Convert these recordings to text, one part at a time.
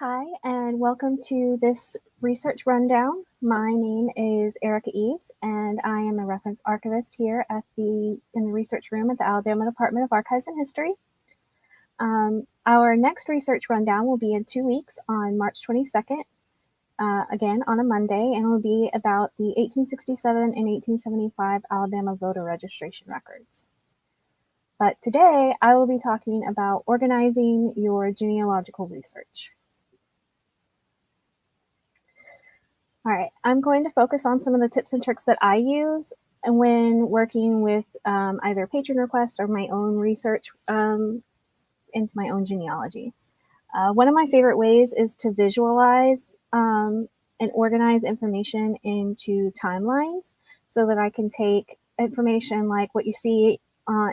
Hi, and welcome to this research rundown. My name is Erica Eaves, and I am a reference archivist here in the research room at the Alabama Department of Archives and History. Our next research rundown will be in 2 weeks on March 22nd, again on a Monday, and it will be about the 1867 and 1875 Alabama voter registration records. But today I will be talking about organizing your genealogical research. All right, I'm going to focus on some of the tips and tricks that I use when working with either patron requests or my own research into my own genealogy. One of my favorite ways is to visualize and organize information into timelines so that I can take information like what you see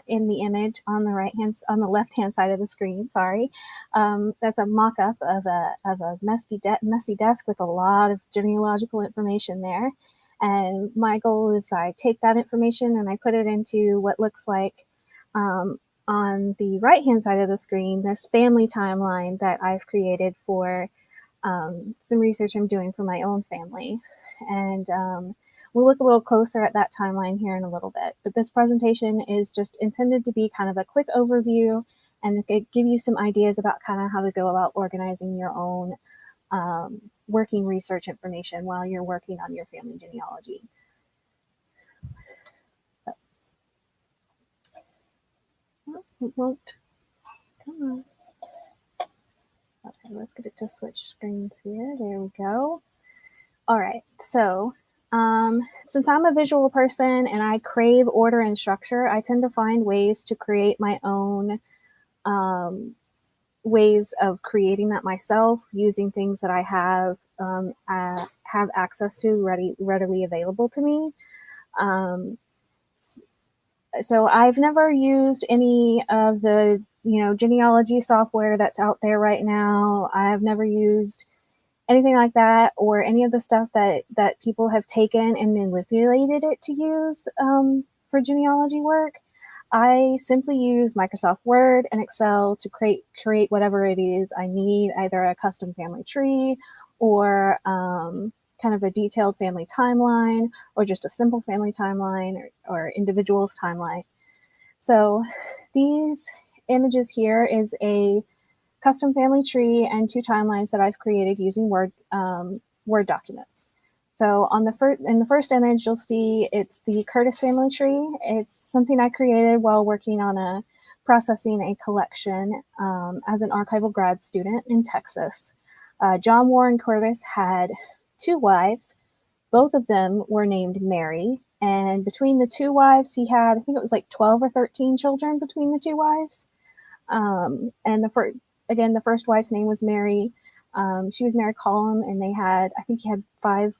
in the image on the left-hand side of the screen. Sorry, that's a mock-up of a messy desk with a lot of genealogical information there. And my goal is I take that information and I put it into what looks like on the right-hand side of the screen, this family timeline that I've created for some research I'm doing for my own family. And we'll look a little closer at that timeline here in a little bit. But this presentation is just intended to be kind of a quick overview and give you some ideas about kind of how to go about organizing your own working research information while you're working on your family genealogy. So, it won't come on. Okay, let's get it to switch screens here. There we go. All right, so since I'm a visual person and I crave order and structure, I tend to find ways to create my own ways of creating that myself using things that I have access to readily available to me. So I've never used any of the genealogy software that's out there right now. I've never used anything like that, or any of the stuff that people have taken and manipulated it to use for genealogy work. I simply use Microsoft Word and Excel to create whatever it is I need, either a custom family tree or kind of a detailed family timeline, or just a simple family timeline or individual's timeline. So these images here is a custom family tree and 2 timelines that I've created using Word documents. So in the first image, you'll see it's the Curtis family tree. It's something I created while working on processing a collection as an archival grad student in Texas. John Warren Curtis had 2 wives. Both of them were named Mary. And between the 2 wives, he had, I think it was like 12 or 13 children between the 2 wives. And the first wife's name was Mary. She was Mary Collum, and I think he had 5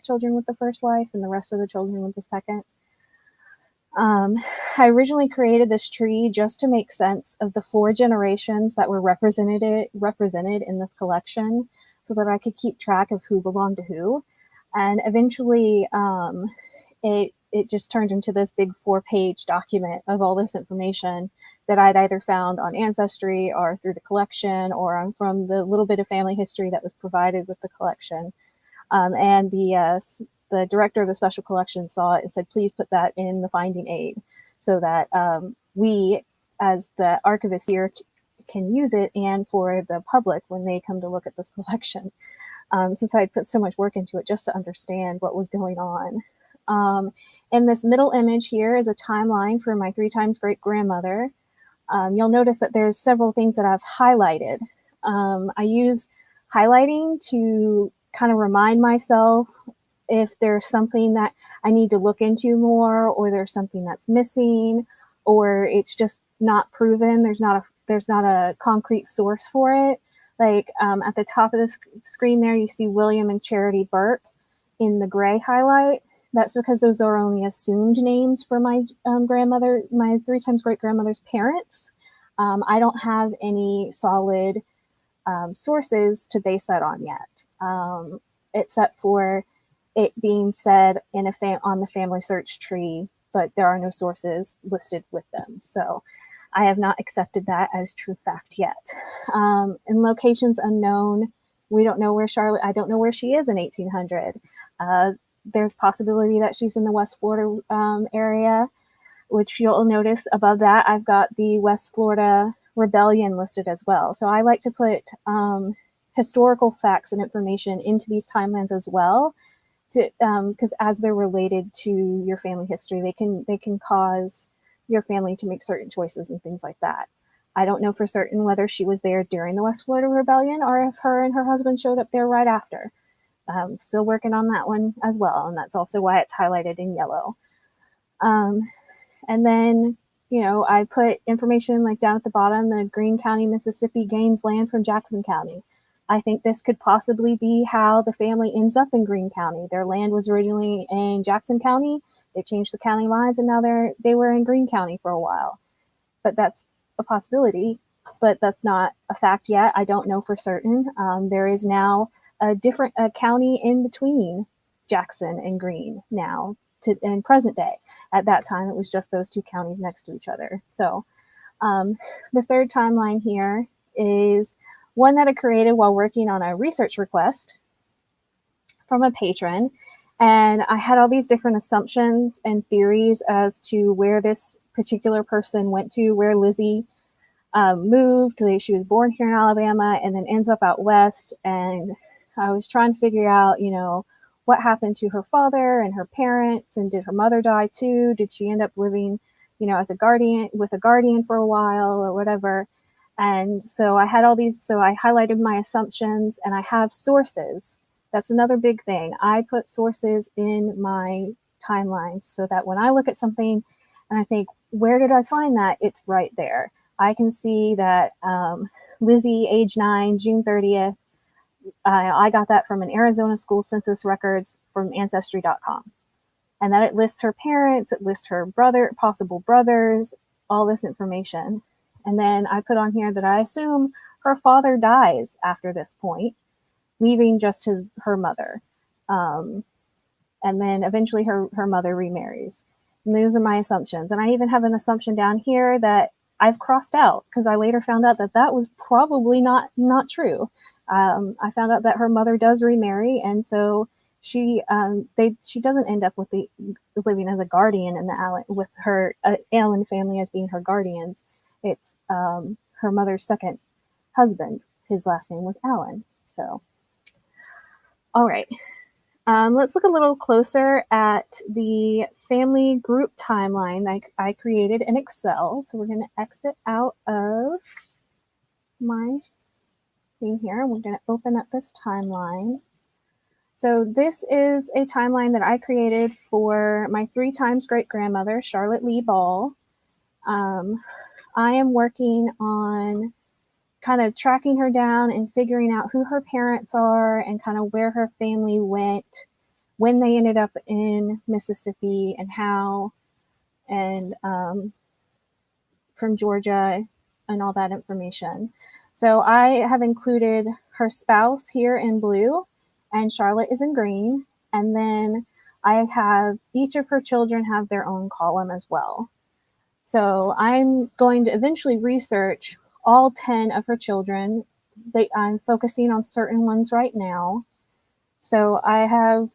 children with the first wife and the rest of the children with the second. I originally created this tree just to make sense of the 4 generations that were represented in this collection so that I could keep track of who belonged to who. And eventually it just turned into this big 4-page document of all this information that I'd either found on Ancestry or through the collection, or from the little bit of family history that was provided with the collection. And the director of the special collection saw it and said, please put that in the finding aid so that we, as the archivist here, can use it, and for the public when they come to look at this collection. Since I had put so much work into it just to understand what was going on. In this middle image here is a timeline for my 3 times great-grandmother. You'll notice that there's several things that I've highlighted. I use highlighting to kind of remind myself if there's something that I need to look into more, or there's something that's missing, or it's just not proven. There's not a concrete source for it. Like at the top of the screen there, you see William and Charity Burke in the gray highlight. That's because those are only assumed names for my grandmother, my 3 times great-grandmother's parents. I don't have any solid sources to base that on yet, except for it being said on the family search tree, but there are no sources listed with them. So I have not accepted that as true fact yet. In locations unknown, we don't know where I don't know where she is in 1800. There's possibility that she's in the West Florida area, which you'll notice above that, I've got the West Florida Rebellion listed as well. So I like to put historical facts and information into these timelines as well, because as they're related to your family history, they can cause your family to make certain choices and things like that. I don't know for certain whether she was there during the West Florida Rebellion or if her and her husband showed up there right after. Still working on that one as well, and that's also why it's highlighted in yellow. And then, I put information like down at the bottom, the Greene County, Mississippi gains land from Jackson County. I think this could possibly be how the family ends up in Greene County. Their land was originally in Jackson County. They changed the county lines, and now they were in Greene County for a while. But that's a possibility, but that's not a fact yet. I don't know for certain. There is now a different county in between Jackson and Greene now in present day. At that time, it was just those two counties next to each other. So the third timeline here is one that I created while working on a research request from a patron. And I had all these different assumptions and theories as to where this particular person went to, where Lizzie moved. She was born here in Alabama and then ends up out west. And I was trying to figure out, what happened to her father and her parents, and did her mother die too? Did she end up living, as a guardian for a while or whatever? And so I had all these, so I highlighted my assumptions, and I have sources. That's another big thing. I put sources in my timeline so that when I look at something and I think, where did I find that? It's right there. I can see that Lizzie, age 9, June 30th, I got that from an Arizona school census records from Ancestry.com. And that it lists her parents, it lists her possible brothers, all this information. And then I put on here that I assume her father dies after this point, leaving just her mother. And then eventually her mother remarries. And those are my assumptions. And I even have an assumption down here that I've crossed out because I later found out that was probably not true. I found out that her mother does remarry, and so she doesn't end up living as a guardian in the Allen with her Allen family as being her guardians. It's her mother's second husband. His last name was Allen. So, all right. Let's look a little closer at the family group timeline I created in Excel. So we're going to exit out of my thing here, and we're going to open up this timeline. So this is a timeline that I created for my 3 times great-grandmother, Charlotte Lee Ball. I am working on kind of tracking her down and figuring out who her parents are and kind of where her family went, when they ended up in Mississippi and how, and from Georgia and all that information. So I have included her spouse here in blue and Charlotte is in green. And then I have each of her children have their own column as well. So I'm going to eventually research all 10 of her children. I'm focusing on certain ones right now. So I have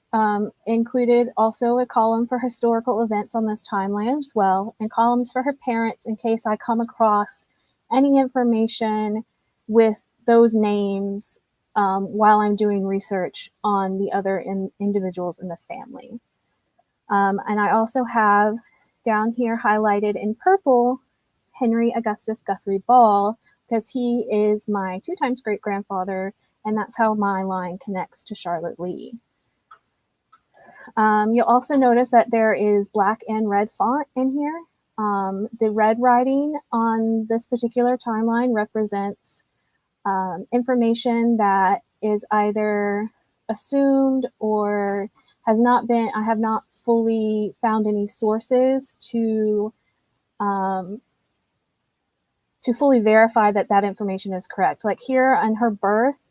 included also a column for historical events on this timeline as well, and columns for her parents in case I come across any information with those names while I'm doing research on the other individuals in the family. And I also have down here highlighted in purple Henry Augustus Guthrie Ball, because he is my 2 times great-grandfather, and that's how my line connects to Charlotte Lee. You'll also notice that there is black and red font in here. The red writing on this particular timeline represents information that is either assumed or has not been, I have not fully found any sources to fully verify that information is correct. Like here on her birth,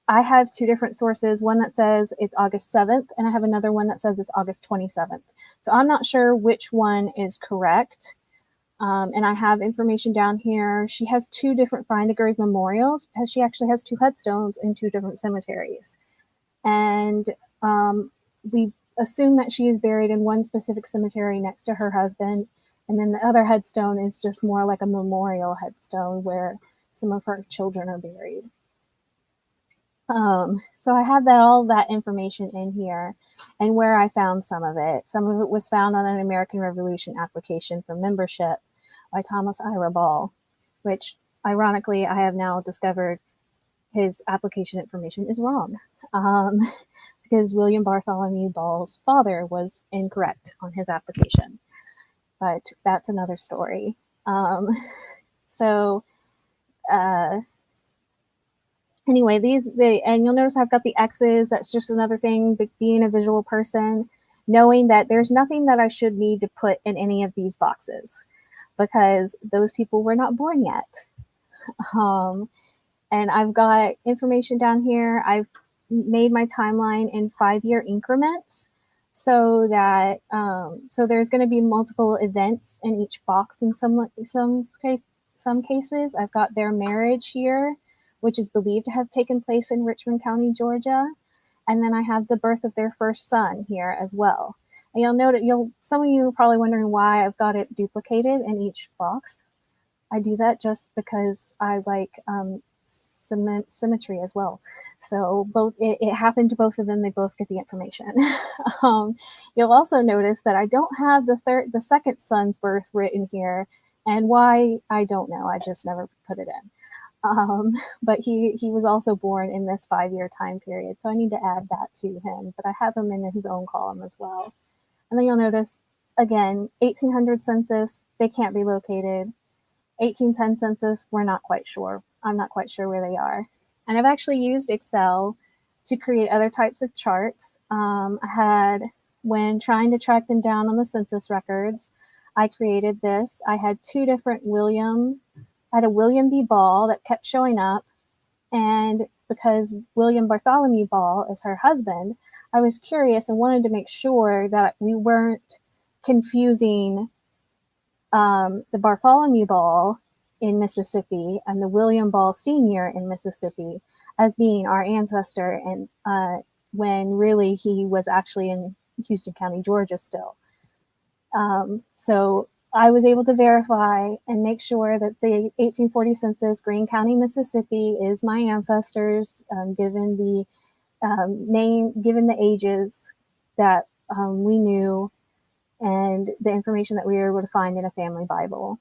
I have 2 different sources, one that says it's August 7th, and I have another one that says it's August 27th. So I'm not sure which one is correct. And I have information down here. She has 2 different find a grave memorials because she actually has 2 headstones in 2 different cemeteries. And we assume that she is buried in one specific cemetery next to her husband. And then the other headstone is just more like a memorial headstone where some of her children are buried. So I have all that information in here and where I found some of it. Some of it was found on an American Revolution application for membership by Thomas Ira Ball, which ironically I have now discovered his application information is wrong. Because William Bartholomew Ball's father was incorrect on his application. But that's another story. So anyway, and you'll notice I've got the X's. That's just another thing, but being a visual person, knowing that there's nothing that I should need to put in any of these boxes because those people were not born yet. And I've got information down here. I've made my timeline in 5-year increments so that so there's going to be multiple events in each box in some cases. I've got their marriage here, which is believed to have taken place in Richmond County, Georgia. And then I have the birth of their first son here as well. And you'll note some of you are probably wondering why I've got it duplicated in each box. I do that just because I like symmetry as well. So it happened to both of them. They both get the information. You'll also notice that I don't have the second son's birth written here, and why I don't know. I just never put it in. But he was also born in this 5-year time period, so I need to add that to him. But I have him in his own column as well. And then you'll notice again, 1800 census, they can't be located. 1810 census, we're not quite sure. I'm not quite sure where they are. And I've actually used Excel to create other types of charts. When trying to track them down on the census records, I created this. I had 2 different I had a William B. Ball that kept showing up. And because William Bartholomew Ball is her husband, I was curious and wanted to make sure that we weren't confusing the Bartholomew Ball in Mississippi and the William Ball Sr. in Mississippi as being our ancestor, and when really he was actually in Houston County, Georgia still. So I was able to verify and make sure that the 1840 census, Greene County, Mississippi, is my ancestors, given the name, given the ages that we knew, and the information that we were able to find in a family Bible.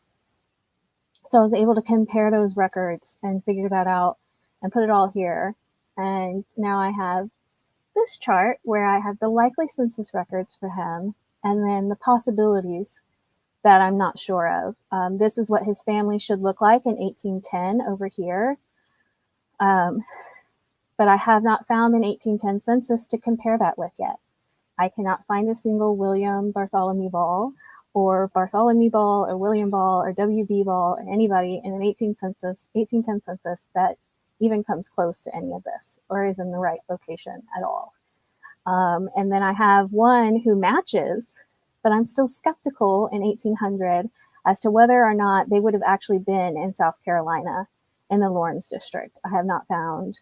So I was able to compare those records and figure that out and put it all here. And now I have this chart where I have the likely census records for him and then the possibilities that I'm not sure of. This is what his family should look like in 1810 over here. But I have not found an 1810 census to compare that with yet. I cannot find a single William Bartholomew Ball or Bartholomew Ball or William Ball or W.B. Ball or anybody in an 1810 census that even comes close to any of this or is in the right location at all. And then I have one who matches, but I'm still skeptical in 1800 as to whether or not they would have actually been in South Carolina in the Lawrence district. I have not found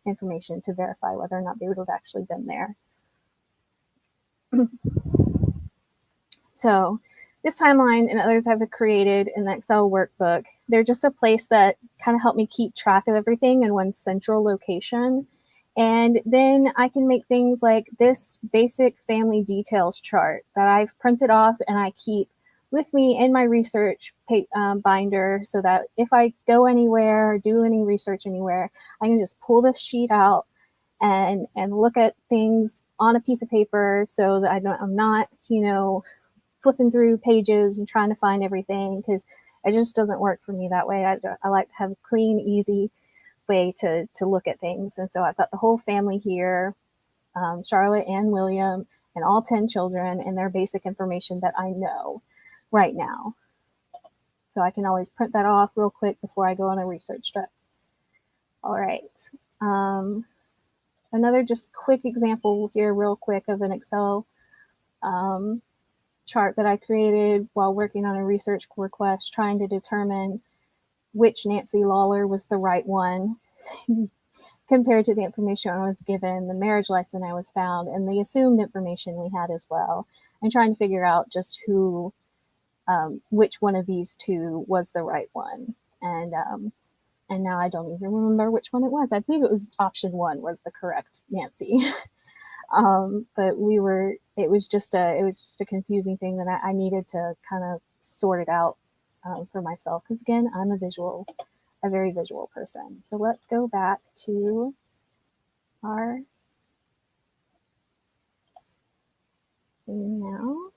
information to verify whether or not they would have actually been there. So this timeline and others I've created in the Excel workbook, they're just a place that kind of help me keep track of everything in one central location. And then I can make things like this basic family details chart that I've printed off and I keep with me in my research binder, so that if I go anywhere or do any research anywhere, I can just pull this sheet out and look at things on a piece of paper, so that I'm not, flipping through pages and trying to find everything, because it just doesn't work for me that way. I like to have a clean, easy way to look at things. And so I've got the whole family here, Charlotte and William, and all 10 children, and their basic information that I know right now. So I can always print that off real quick before I go on a research trip. All right. Another just quick example here real quick of an Excel chart that I created while working on a research request, trying to determine which Nancy Lawler was the right one compared to the information I was given, the marriage license I was found, and the assumed information we had as well, and trying to figure out just who, which one of these two was the right one. And now I don't even remember which one it was. I believe it was option 1 was the correct Nancy. But it was just a confusing thing that I needed to kind of sort it out for myself. Because again, I'm a very visual person. So let's go back to our thing now.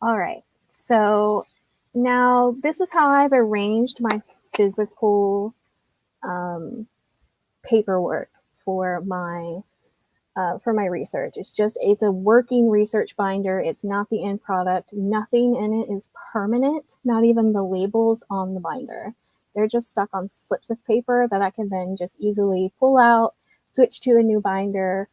All right. So now this is how I've arranged my physical paperwork for my research. It's a working research binder. It's not the end product. Nothing in it is permanent, not even the labels on the binder. They're just stuck on slips of paper that I can then just easily pull out, switch to a new binder,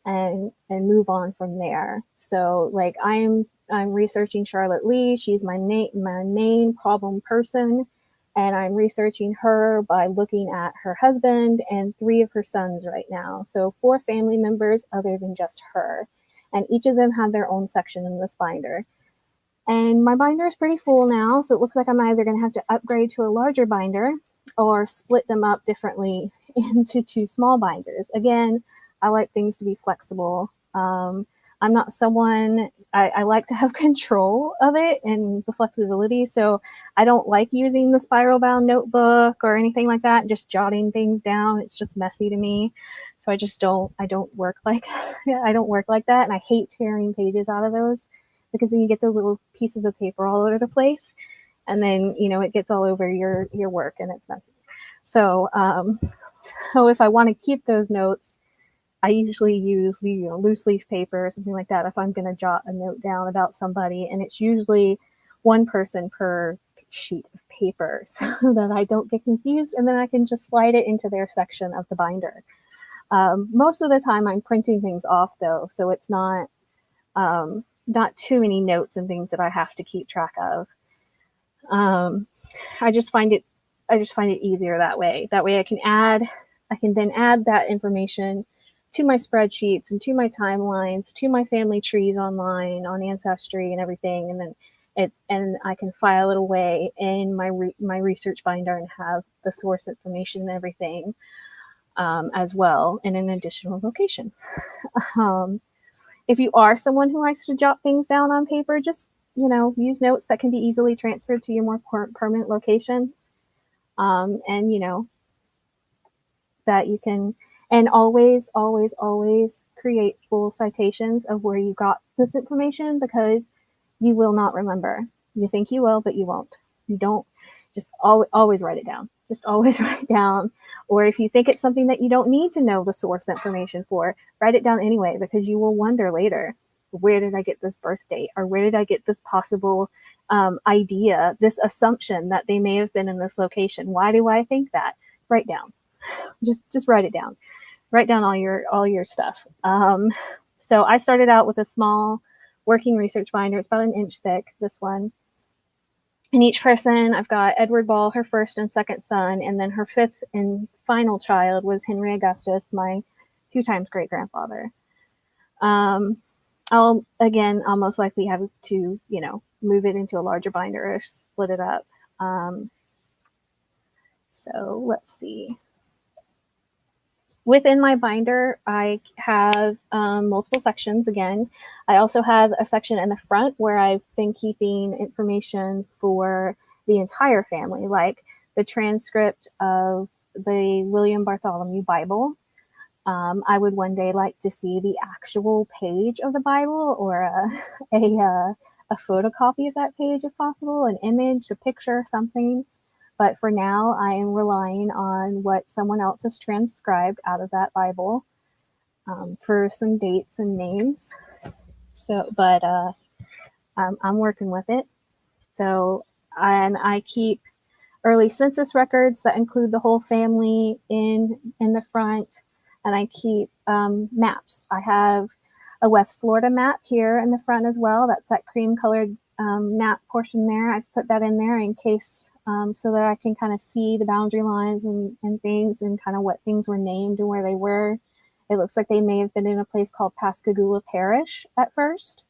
and move on from there. So like I'm researching Charlotte Lee. She's my main problem person. And I'm researching her by looking at her husband and 3 of her sons right now. So 4 family members other than just her. And each of them have their own section in this binder. And my binder is pretty full now, so it looks like I'm either going to have to upgrade to a larger binder or split them up differently into 2 small binders. Again, I like things to be flexible. I'm not someone, I like to have control of it and the flexibility. So I don't like using the spiral bound notebook or anything like that, just jotting things down. It's just messy to me. So I don't work like, I don't work like that. And I hate tearing pages out of those because then you get those little pieces of paper all over the place. And then, it gets all over your work and it's messy. So, so if I want to keep those notes, I usually use loose leaf paper or something like that if I'm going to jot a note down about somebody, and it's usually 1 person per sheet of paper so that I don't get confused, and then I can just slide it into their section of the binder. Most of the time I'm printing things off though, so it's not too many notes and things that I have to keep track of. I just find it easier that way. That way I can then add that information to my spreadsheets and to my timelines, to my family trees online on Ancestry and everything. And then I can file it away in my research binder and have the source information and everything as well in an additional location. If you are someone who likes to jot things down on paper, just, use notes that can be easily transferred to your more permanent locations. And, that you can, and always, always, always create full citations of where you got this information, because you will not remember. You think you will, but you won't. You don't. Just always write it down. Just always write it down. Or if you think it's something that you don't need to know the source information for, write it down anyway, because you will wonder later, where did I get this birth date? Or where did I get this possible idea, this assumption that they may have been in this location? Why do I think that? Write down. Just write it down. Write down all your stuff. So I started out with a small working research binder. It's about 1 inch thick, this one. And each person, I've got Edward Ball, her first and second son, and then her 5th and final child was Henry Augustus, my 2 times great grandfather. I'll most likely have to, move it into a larger binder or split it up. So let's see. Within my binder, I have multiple sections again. I also have a section in the front where I've been keeping information for the entire family, like the transcript of the William Bartholomew Bible. I would one day like to see the actual page of the Bible, or a photocopy of that page if possible, an image, a picture, something. But for now, I am relying on what someone else has transcribed out of that Bible for some dates and names. So, but I'm working with it. So, and I keep early census records that include the whole family in the front, and I keep maps. I have a West Florida map here in the front as well. That's that cream colored map portion there. I've put that in there in case so that I can kind of see the boundary lines and things and kind of what things were named and where they were. It looks like they may have been in a place called Pascagoula Parish at first.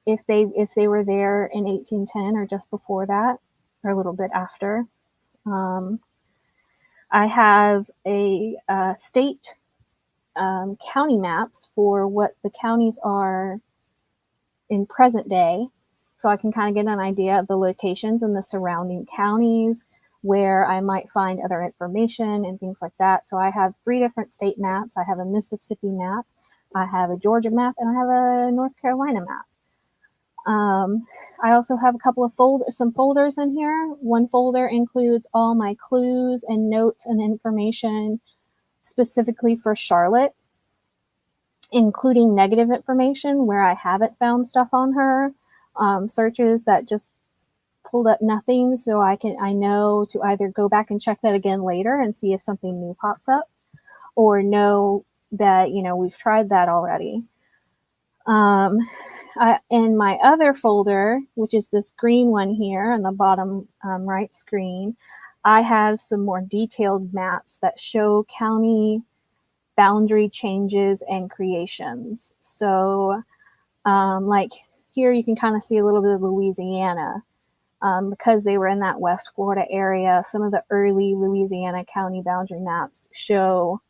If they were there in 1810 or just before that, or a little bit after. I have a state county maps for what the counties are in present day. So I can kind of get an idea of the locations in the surrounding counties where I might find other information and things like that. So I have 3 different state maps. I have a Mississippi map, I have a Georgia map, and I have a North Carolina map. I also have a couple of some folders in here. One folder includes all my clues and notes and information specifically for Charlotte, including negative information where I haven't found stuff on her, searches that just pulled up nothing, so I know to either go back and check that again later and see if something new pops up, or know that, we've tried that already. In my other folder, which is this green one here on the bottom right screen, I have some more detailed maps that show county boundary changes and creations. So like here you can kind of see a little bit of Louisiana. Because they were in that West Florida area, some of the early Louisiana county boundary maps show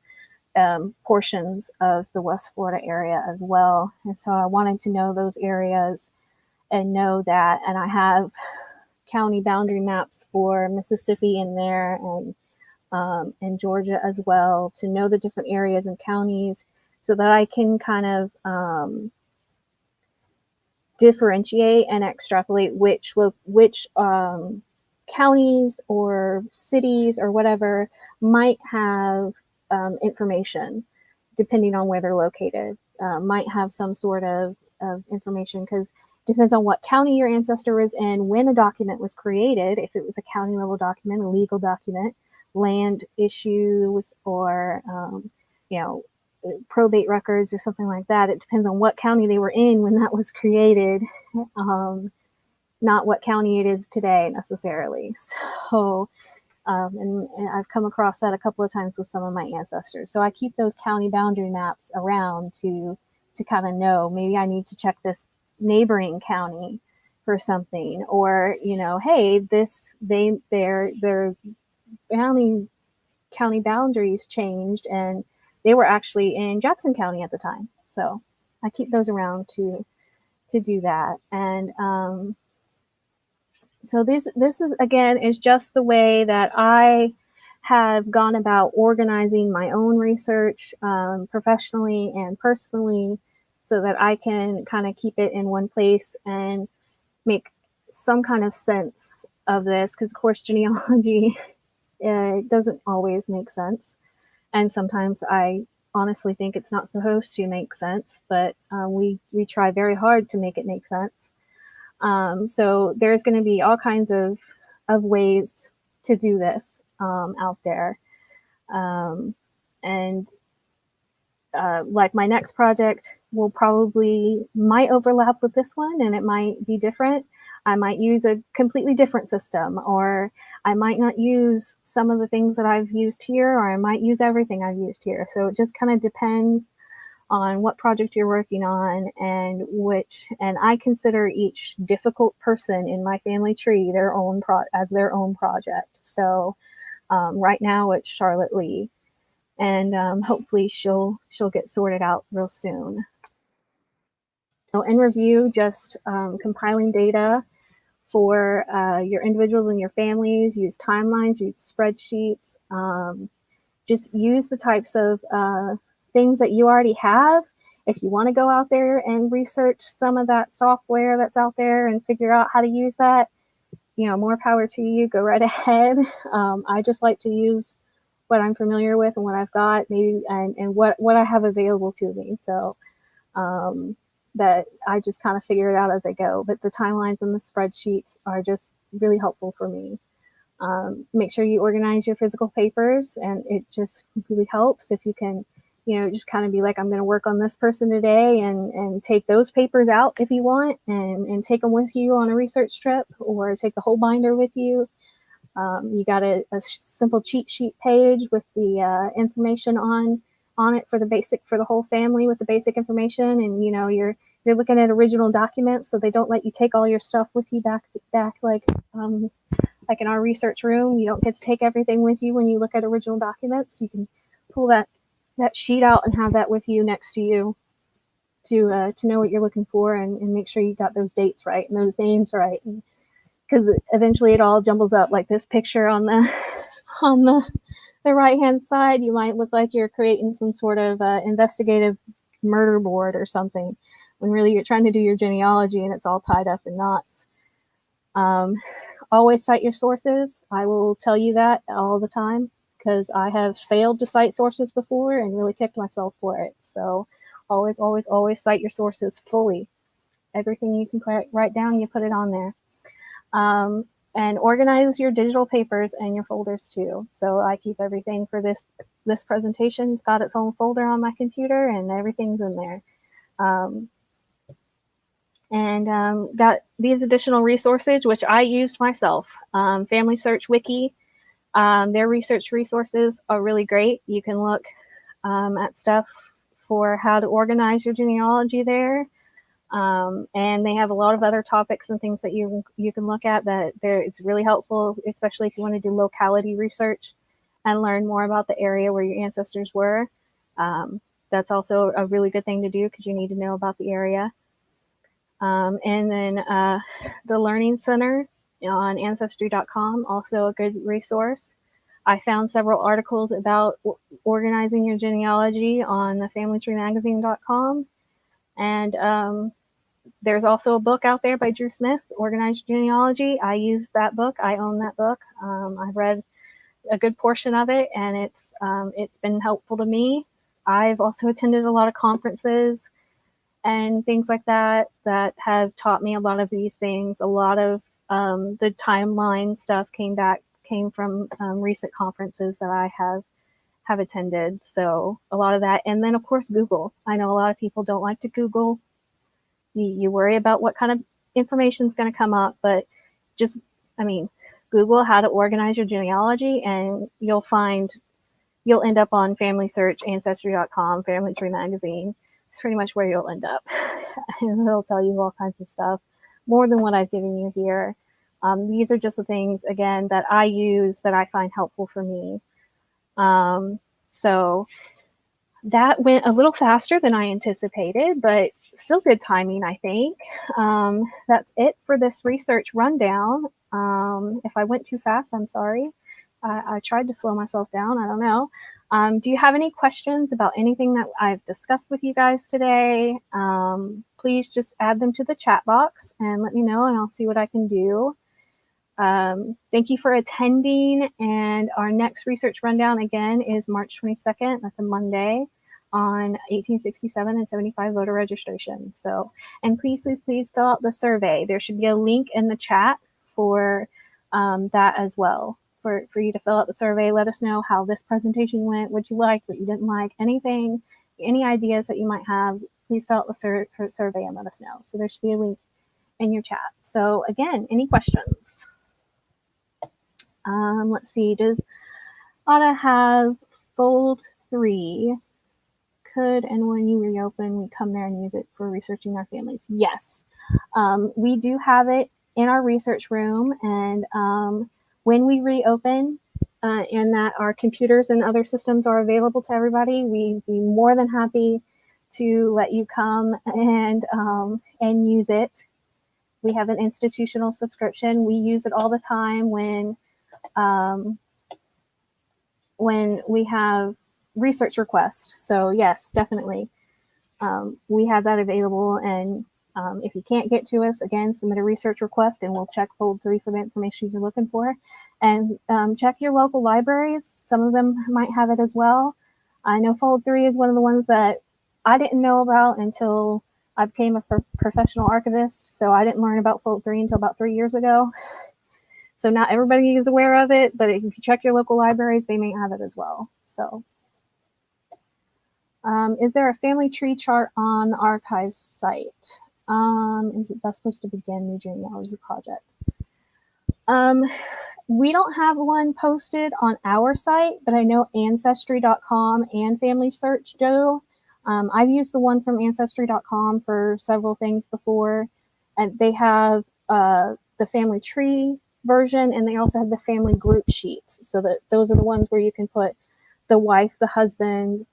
portions of the West Florida area as well. And so I wanted to know those areas and know that. And I have county boundary maps for Mississippi in there and Georgia as well, to know the different areas and counties so that I can kind of differentiate and extrapolate which counties or cities or whatever might have information, depending on where they're located, might have some sort of information, because it depends on what county your ancestor was in when a document was created. If it was a county level document, a legal document, land issues, or probate records or something like that. It depends on what county they were in when that was created, not what county it is today necessarily. So, and I've come across that a couple of times with some of my ancestors. So I keep those county boundary maps around to kind of know, maybe I need to check this neighboring county for something, or, hey, their county boundaries changed and they were actually in Jackson County at the time. So I keep those around to do that. And so this is, again, is just the way that I have gone about organizing my own research professionally and personally, so that I can kind of keep it in one place and make some kind of sense of this. Because, of course, genealogy doesn't always make sense. And sometimes I honestly think it's not supposed to make sense, but we try very hard to make it make sense. So there's going to be all kinds of ways to do this out there. And like my next project might overlap with this one, and it might be different. I might use a completely different system, or I might not use some of the things that I've used here, or I might use everything I've used here. So it just kind of depends on what project you're working on and I consider each difficult person in my family tree their own project. So right now it's Charlotte Lee, and hopefully she'll get sorted out real soon. So in review, just compiling data for your individuals and your families, use timelines, use spreadsheets, just use the types of things that you already have. If you want to go out there and research some of that software that's out there and figure out how to use that, more power to you, go right ahead. I just like to use what I'm familiar with and what I've got, maybe, and what I have available to me. So that I just kind of figure it out as I go. But the timelines and the spreadsheets are just really helpful for me. Make sure you organize your physical papers, and it just really helps if you can just kind of be like, I'm going to work on this person today, and take those papers out if you want, and take them with you on a research trip, or take the whole binder with you. You got a simple cheat sheet page with the information on it for the whole family, with the basic information. And you're looking at original documents, so they don't let you take all your stuff with you back like in our research room. You don't get to take everything with you when you look at original documents. You can pull that sheet out and have that with you next to you to know what you're looking for, and make sure you got those dates right and those names right. Because eventually it all jumbles up. Like this picture on the on the right hand side, you might look like you're creating some sort of investigative murder board or something, when really you're trying to do your genealogy and it's all tied up in knots. Always cite your sources. I will tell you that all the time, because I have failed to cite sources before and really kicked myself for it. So always, always, always cite your sources fully. Everything you can write down, you put it on there. And organize your digital papers and your folders too. So I keep everything for this presentation. It's got its own folder on my computer, and everything's in there. Got these additional resources, which I used myself. Family Search Wiki, their research resources are really great. You can look at stuff for how to organize your genealogy there. And they have a lot of other topics and things that you can look at it's really helpful, especially if you want to do locality research and learn more about the area where your ancestors were. That's also a really good thing to do, because you need to know about the area. And then the Learning Center on Ancestry.com, also a good resource. I found several articles about organizing your genealogy on the FamilyTreeMagazine.com. And there's also a book out there by Drew Smith, Organized Genealogy. I used that book. I own that book. I've read a good portion of it, and it's been helpful to me. I've also attended a lot of conferences and things like that have taught me a lot of these things. A lot of the timeline stuff came from recent conferences that I have attended. So a lot of that. And then, of course, Google. I know a lot of people don't like to Google. You worry about what kind of information is going to come up, but Google how to organize your genealogy, and you'll end up on Family Search, Ancestry.com, Family Tree Magazine. It's pretty much where you'll end up. And it'll tell you all kinds of stuff, more than what I've given you here. These are just the things, again, that I use that I find helpful for me. So that went a little faster than I anticipated, but still good timing, I think. That's it for this research rundown. If I went too fast, I'm sorry. I tried to slow myself down. I don't know. Do you have any questions about anything that I've discussed with you guys today? Please just add them to the chat box and let me know, and I'll see what I can do. Thank you for attending, and our next research rundown again is March 22nd. That's a Monday, on 1867 and 75 voter registration. So, and please, please, please fill out the survey. There should be a link in the chat for that as well, for you to fill out the survey. Let us know how this presentation went, what you liked, what you didn't like, anything, any ideas that you might have. Please fill out the survey and let us know. So there should be a link in your chat. So again, any questions? Let's see, does Auto have fold 3? Could, and when you reopen, we come there and use it for researching our families? Yes, we do have it in our research room, and when we reopen and that our computers and other systems are available to everybody, we'd be more than happy to let you come and use it. We have an institutional subscription. We use it all the time when we have research requests. So yes, definitely. We have that available, and if you can't get to us, again, submit a research request and we'll check fold 3 for the information you're looking for. And check your local libraries. Some of them might have it as well. I know fold 3 is one of the ones that I didn't know about until I became a professional archivist. So I didn't learn about fold 3 until about 3 years ago. So not everybody is aware of it, but if you check your local libraries, they may have it as well. So Is there a family tree chart on the archive site? Is it best place to begin the genealogy project? We don't have one posted on our site, but I know Ancestry.com and Family Search do. I've used the one from Ancestry.com for several things before, and they have the family tree version, and they also have the family group sheets. So that those are the ones where you can put the wife, the husband,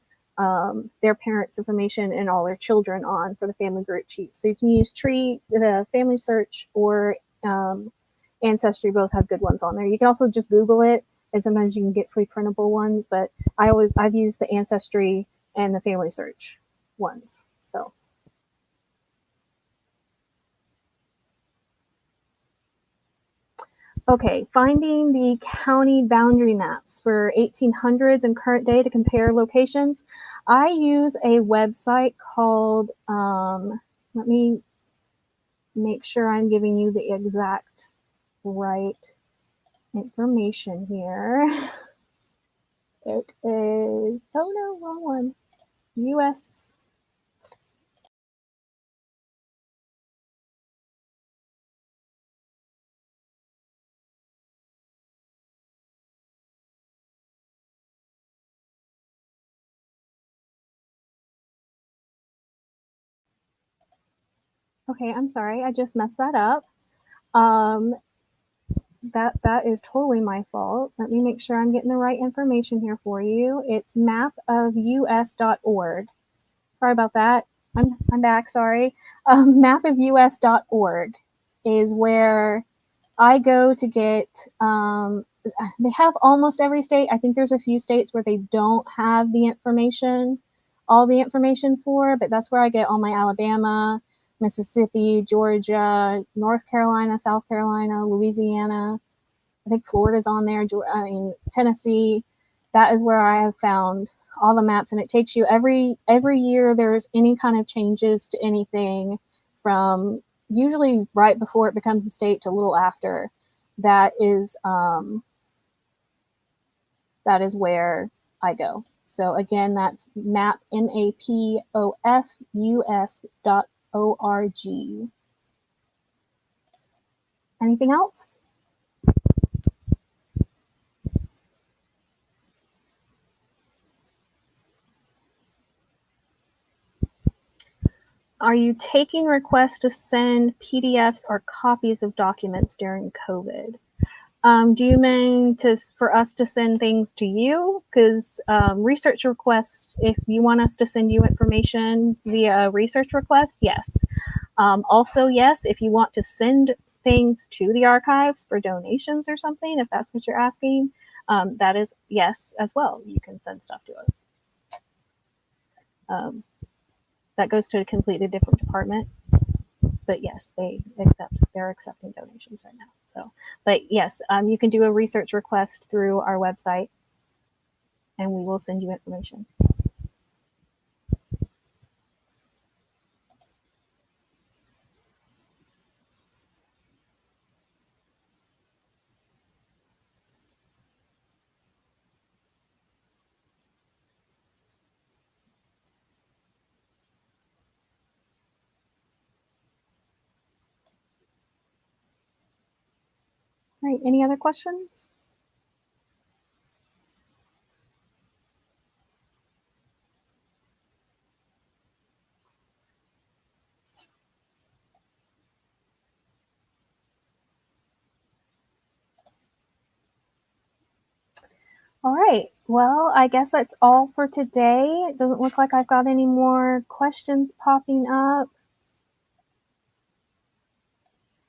their parents' information, and all their children on for the family group sheet. So you can use the Family Search, or Ancestry. Both have good ones on there. You can also just Google it, and sometimes you can get free printable ones, but I've used the Ancestry and the Family Search ones. So okay, finding the county boundary maps for 1800s and current day to compare locations. I use a website called, let me make sure I'm giving you the exact right information here. It is, oh no, wrong one. US. Okay, I'm sorry, I just messed that up. That is totally my fault. Let me make sure I'm getting the right information here for you. It's mapofus.org. Sorry about that. I'm back. Sorry. Mapofus.org is where I go to get. They have almost every state. I think there's a few states where they don't have the information, all the information for, but that's where I get all my Alabama, Mississippi, Georgia, North Carolina, South Carolina, Louisiana. I think Florida's on there. I mean, Tennessee. That is where I have found all the maps, and it takes you every year. There's any kind of changes to anything, from usually right before it becomes a state to a little after. That is where I go. So again, that's mapofus.org. Anything else? Are you taking requests to send PDFs or copies of documents during COVID? Do you mean for us to send things to you? Because research requests, if you want us to send you information via research request, yes. Also, yes, if you want to send things to the archives for donations or something, if that's what you're asking, that is yes as well. You can send stuff to us. That goes to a completely different department. But yes, they're accepting donations right now. So, but yes, you can do a research request through our website, and we will send you information. All right, any other questions? All right, well, I guess that's all for today. It doesn't look like I've got any more questions popping up.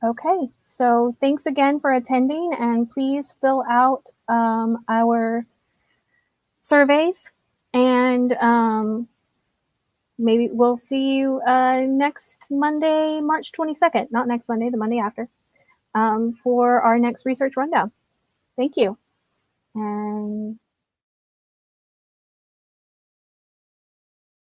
Okay, so thanks again for attending, and please fill out our surveys, and maybe we'll see you next Monday, March 22nd, not next Monday, the Monday after, for our next research rundown. Thank you. And